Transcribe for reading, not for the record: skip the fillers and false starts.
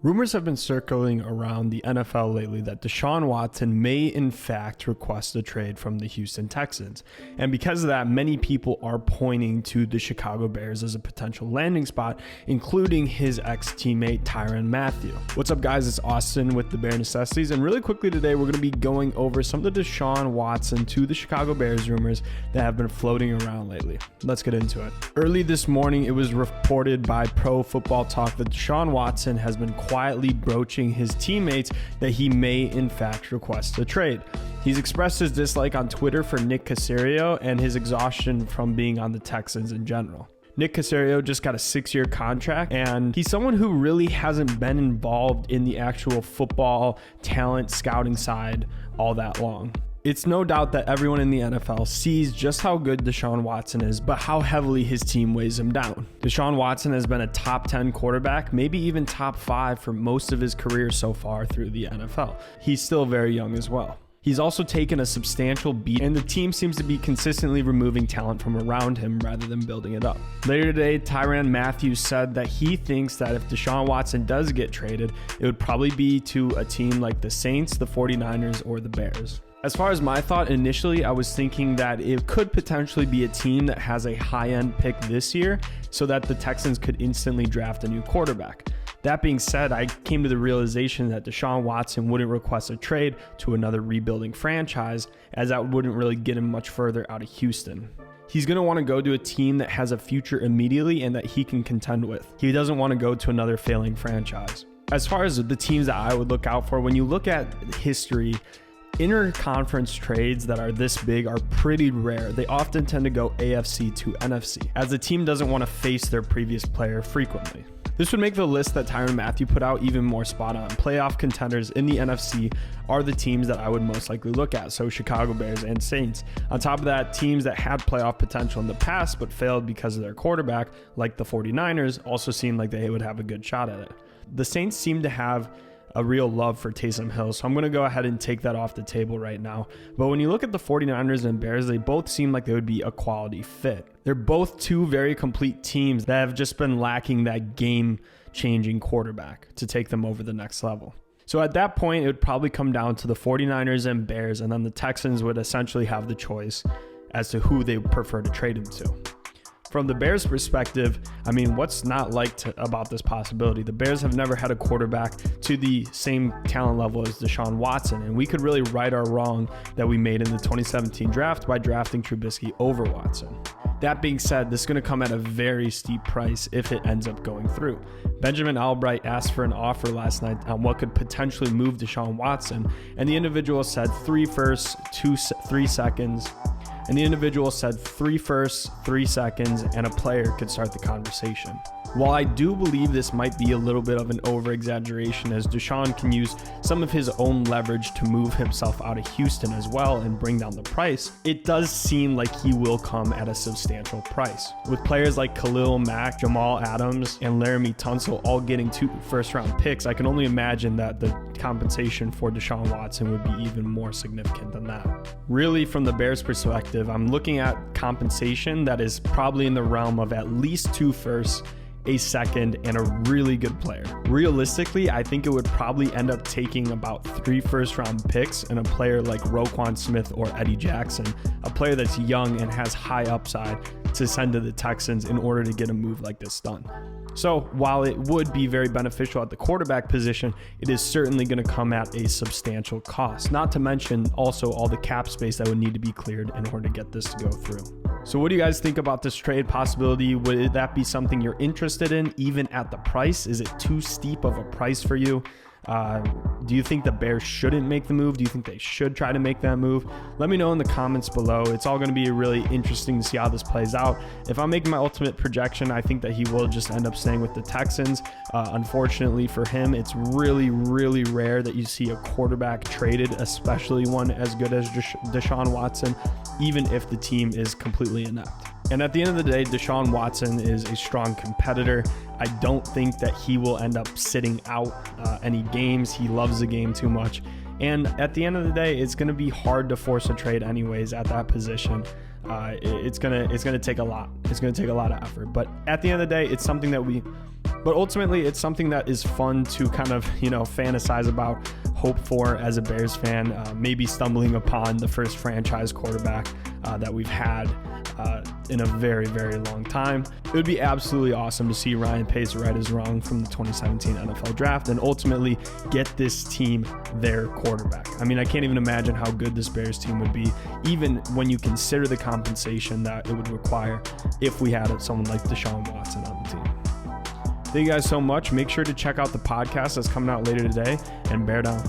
Rumors have been circling around the NFL lately that Deshaun Watson may in fact request a trade from the Houston Texans. And because of that, many people are pointing to the Chicago Bears as a potential landing spot, including his ex-teammate Tyrann Mathieu. What's up, guys? It's Austin with the Bear Necessities, and really quickly today we're going to be going over some of the Deshaun Watson to the Chicago Bears rumors that have been floating around lately. Let's get into it. Early this morning, it was reported by Pro Football Talk that Deshaun Watson has been quietly broaching his teammates that he may in fact request a trade. He's expressed his dislike on Twitter for Nick Caserio and his exhaustion from being on the Texans in general. Nick Caserio just got a 6-year contract, and he's someone who really hasn't been involved in the actual football talent scouting side all that long. It's no doubt that everyone in the NFL sees just how good Deshaun Watson is, but how heavily his team weighs him down. Deshaun Watson has been a top 10 quarterback, maybe even top 5 for most of his career so far through the NFL. He's still very young as well. He's also taken a substantial beat, and the team seems to be consistently removing talent from around him rather than building it up. Later today, Tyrann Mathieu said that he thinks that if Deshaun Watson does get traded, it would probably be to a team like the Saints, the 49ers, or the Bears. As far as my thought, initially I was thinking that it could potentially be a team that has a high-end pick this year so that the Texans could instantly draft a new quarterback. That being said, I came to the realization that Deshaun Watson wouldn't request a trade to another rebuilding franchise, as that wouldn't really get him much further out of Houston. He's going to want to go to a team that has a future immediately and that he can contend with. He doesn't want to go to another failing franchise. As far as the teams that I would look out for, when you look at history, interconference trades that are this big are pretty rare. They often tend to go AFC to NFC, as the team doesn't want to face their previous player frequently. This would make the list that Tyrann Mathieu put out even more spot on. Playoff contenders in the NFC are the teams that I would most likely look at, so Chicago Bears and Saints. On top of that, teams that had playoff potential in the past but failed because of their quarterback, like the 49ers, also seem like they would have a good shot at it. The Saints seem to have a real love for Taysom Hill, so I'm going to go ahead and take that off the table right now. But when you look at the 49ers and Bears, they both seem like they would be a quality fit. They're both two very complete teams that have just been lacking that game-changing quarterback to take them over the next level. So at that point, it would probably come down to the 49ers and Bears, and then the Texans would essentially have the choice as to who they prefer to trade him to. From the Bears' perspective, I mean, what's not liked about this possibility? The Bears have never had a quarterback to the same talent level as Deshaun Watson, and we could really right our wrong that we made in the 2017 draft by drafting Trubisky over Watson. That being said, this is going to come at a very steep price if it ends up going through. Benjamin Albright asked for an offer last night on what could potentially move Deshaun Watson, and the individual said 3 firsts, 3 seconds. And the individual said 3 firsts, 3 seconds, and a player could start the conversation. While I do believe this might be a little bit of an over-exaggeration, as Deshaun can use some of his own leverage to move himself out of Houston as well and bring down the price, it does seem like he will come at a substantial price. With players like Khalil Mack, Jamal Adams, and Laramie Tunsil all getting 2 first-round picks, I can only imagine that the compensation for Deshaun Watson would be even more significant than that. Really, from the Bears' perspective, I'm looking at compensation that is probably in the realm of at least 2 firsts, a second, and a really good player. Realistically, I think it would probably end up taking about 3 first-round picks and a player like Roquan Smith or Eddie Jackson, a player that's young and has high upside, to send to the Texans in order to get a move like this done. So while it would be very beneficial at the quarterback position, it is certainly going to come at a substantial cost, not to mention also all the cap space that would need to be cleared in order to get this to go through. So what do you guys think about this trade possibility? Would that be something you're interested in, even at the price? Is it too steep of a price for you? Do you think the Bears shouldn't make the move? Do you think they should try to make that move? Let me know in the comments below. It's all going to be really interesting to see how this plays out. If I'm making my ultimate projection, I think that he will just end up staying with the Texans. Unfortunately for him, it's really, really rare that you see a quarterback traded, especially one as good as Deshaun Watson, even if the team is completely inept. And at the end of the day, Deshaun Watson is a strong competitor. I don't think that he will end up sitting out any games. He loves the game too much. And at the end of the day, it's going to be hard to force a trade anyways at that position. It's gonna take a lot. It's gonna take a lot of effort. But at the end of the day, it's something that we But ultimately, it's something that is fun to kind of, fantasize about, hope for as a Bears fan, maybe stumbling upon the first franchise quarterback that we've had in a very, very long time. It would be absolutely awesome to see Ryan Pace right as wrong from the 2017 NFL draft and ultimately get this team their quarterback. I mean, I can't even imagine how good this Bears team would be, even when you consider the compensation that it would require if we had someone like Deshaun Watson on the team. Thank you guys so much. Make sure to check out the podcast that's coming out later today, and bear down.